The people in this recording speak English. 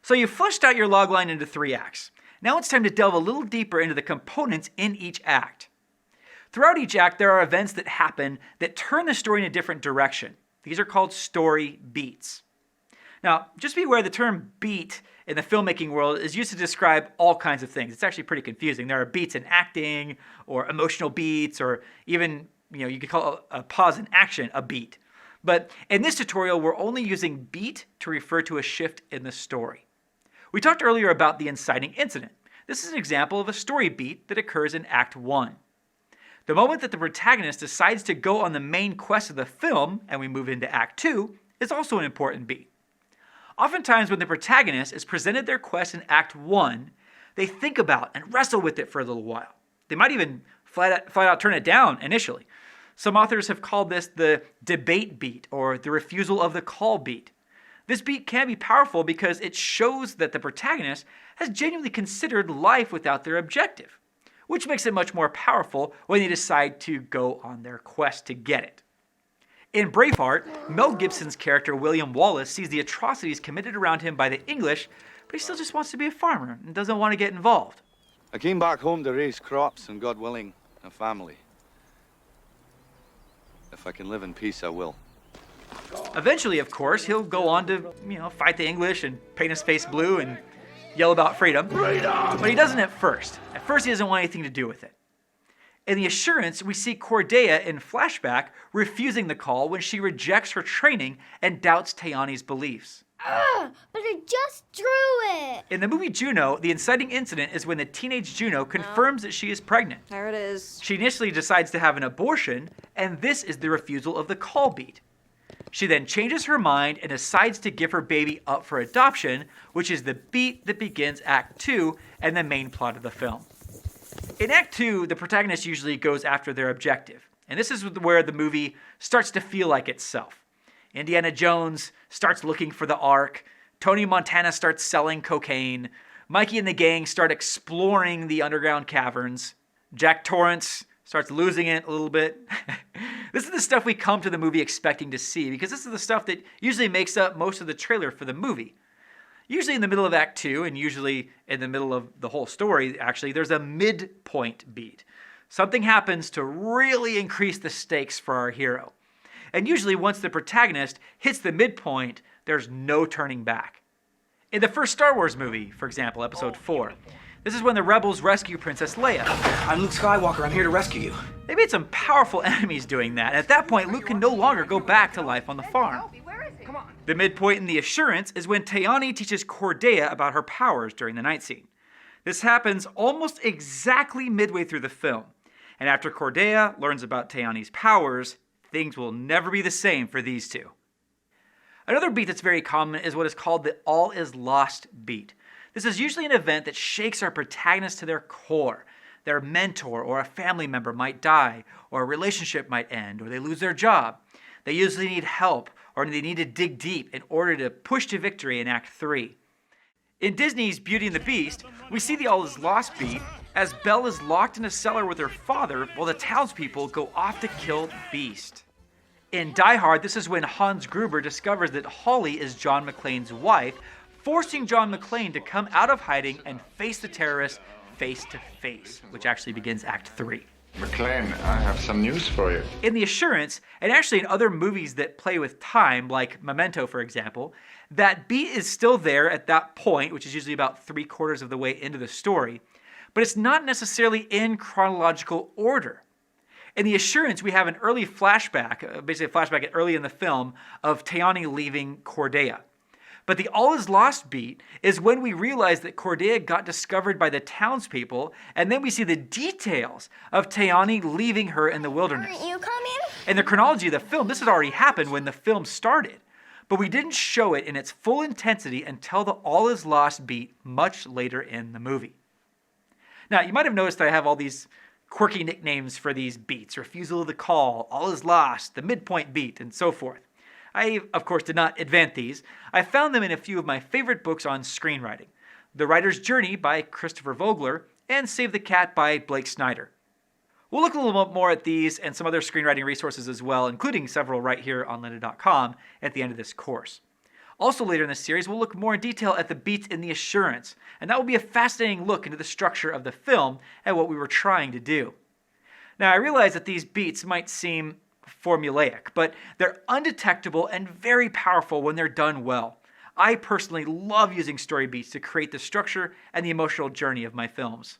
So you've fleshed out your logline into 3 acts. Now it's time to delve a little deeper into the components in each act. Throughout each act, there are events that happen that turn the story in a different direction. These are called story beats. Now, just be aware the term beat in the filmmaking world is used to describe all kinds of things. It's actually pretty confusing. There are beats in acting, or emotional beats, or even, you could call a pause in action a beat. But in this tutorial, we're only using beat to refer to a shift in the story. We talked earlier about the inciting incident. This is an example of a story beat that occurs in Act 1. The moment that the protagonist decides to go on the main quest of the film, and we move into Act 2, is also an important beat. Oftentimes when the protagonist is presented their quest in Act 1, they think about and wrestle with it for a little while. They might even flat out turn it down initially. Some authors have called this the debate beat, or the refusal of the call beat. This beat can be powerful because it shows that the protagonist has genuinely considered life without their objective, which makes it much more powerful when they decide to go on their quest to get it. In Braveheart, Mel Gibson's character William Wallace sees the atrocities committed around him by the English, but he still just wants to be a farmer and doesn't want to get involved. I came back home to raise crops and, God willing, a family. If I can live in peace, I will. Eventually, of course, he'll go on to, fight the English and paint his face blue and yell about freedom. But he doesn't at first. At first, he doesn't want anything to do with it. In The Assurance, we see Cordelia in flashback refusing the call when she rejects her training and doubts Tayani's beliefs. But I just drew it! In the movie Juno, the inciting incident is when the teenage Juno confirms that she is pregnant. There it is. She initially decides to have an abortion, and this is the refusal of the call beat. She then changes her mind and decides to give her baby up for adoption, which is the beat that begins Act 2 and the main plot of the film. In Act 2, the protagonist usually goes after their objective, and this is where the movie starts to feel like itself. Indiana Jones starts looking for the Ark, Tony Montana starts selling cocaine, Mikey and the gang start exploring the underground caverns, Jack Torrance starts losing it a little bit. This is the stuff we come to the movie expecting to see, because this is the stuff that usually makes up most of the trailer for the movie. Usually in the middle of Act 2, and usually in the middle of the whole story, actually, there's a midpoint beat. Something happens to really increase the stakes for our hero. And usually once the protagonist hits the midpoint, there's no turning back. In the first Star Wars movie, for example, Episode 4, this is when the rebels rescue Princess Leia. I'm Luke Skywalker, I'm here to rescue you. They made some powerful enemies doing that, and at that point, Luke can no longer go back to life on the farm. The midpoint in The Assurance is when Tayani teaches Cordelia about her powers during the night scene. This happens almost exactly midway through the film, and after Cordelia learns about Tayani's powers, things will never be the same for these two. Another beat that's very common is what is called the all is lost beat. This is usually an event that shakes our protagonist to their core. Their mentor or a family member might die, or a relationship might end, or they lose their job. They usually need help, or they need to dig deep in order to push to victory in Act 3. In Disney's Beauty and the Beast, we see the all is lost beat as Belle is locked in a cellar with her father while the townspeople go off to kill the Beast. In Die Hard, this is when Hans Gruber discovers that Holly is John McClane's wife, forcing John McClane to come out of hiding and face the terrorists face to face, which actually begins Act 3. McClane, I have some news for you. In The Assurance, and actually in other movies that play with time, like Memento, for example, that beat is still there at that point, which is usually about 3/4 of the way into the story, but it's not necessarily in chronological order. In The Assurance, we have an early flashback, basically a flashback early in the film, of Tayani leaving Cordelia. But the all is lost beat is when we realize that Cordelia got discovered by the townspeople, and then we see the details of Tayani leaving her in the wilderness. Aren't you coming? In the chronology of the film, this had already happened when the film started, but we didn't show it in its full intensity until the all is lost beat much later in the movie. Now, you might have noticed that I have all these quirky nicknames for these beats: refusal of the call, all is lost, the midpoint beat, and so forth. I, of course, did not invent these. I found them in a few of my favorite books on screenwriting: The Writer's Journey by Christopher Vogler and Save the Cat by Blake Snyder. We'll look a little bit more at these and some other screenwriting resources as well, including several right here on lynda.com at the end of this course. Also later in the series, we'll look more in detail at the beats in The Assurance, and that will be a fascinating look into the structure of the film and what we were trying to do. Now, I realize that these beats might seem formulaic, but they're undetectable and very powerful when they're done well. I personally love using story beats to create the structure and the emotional journey of my films.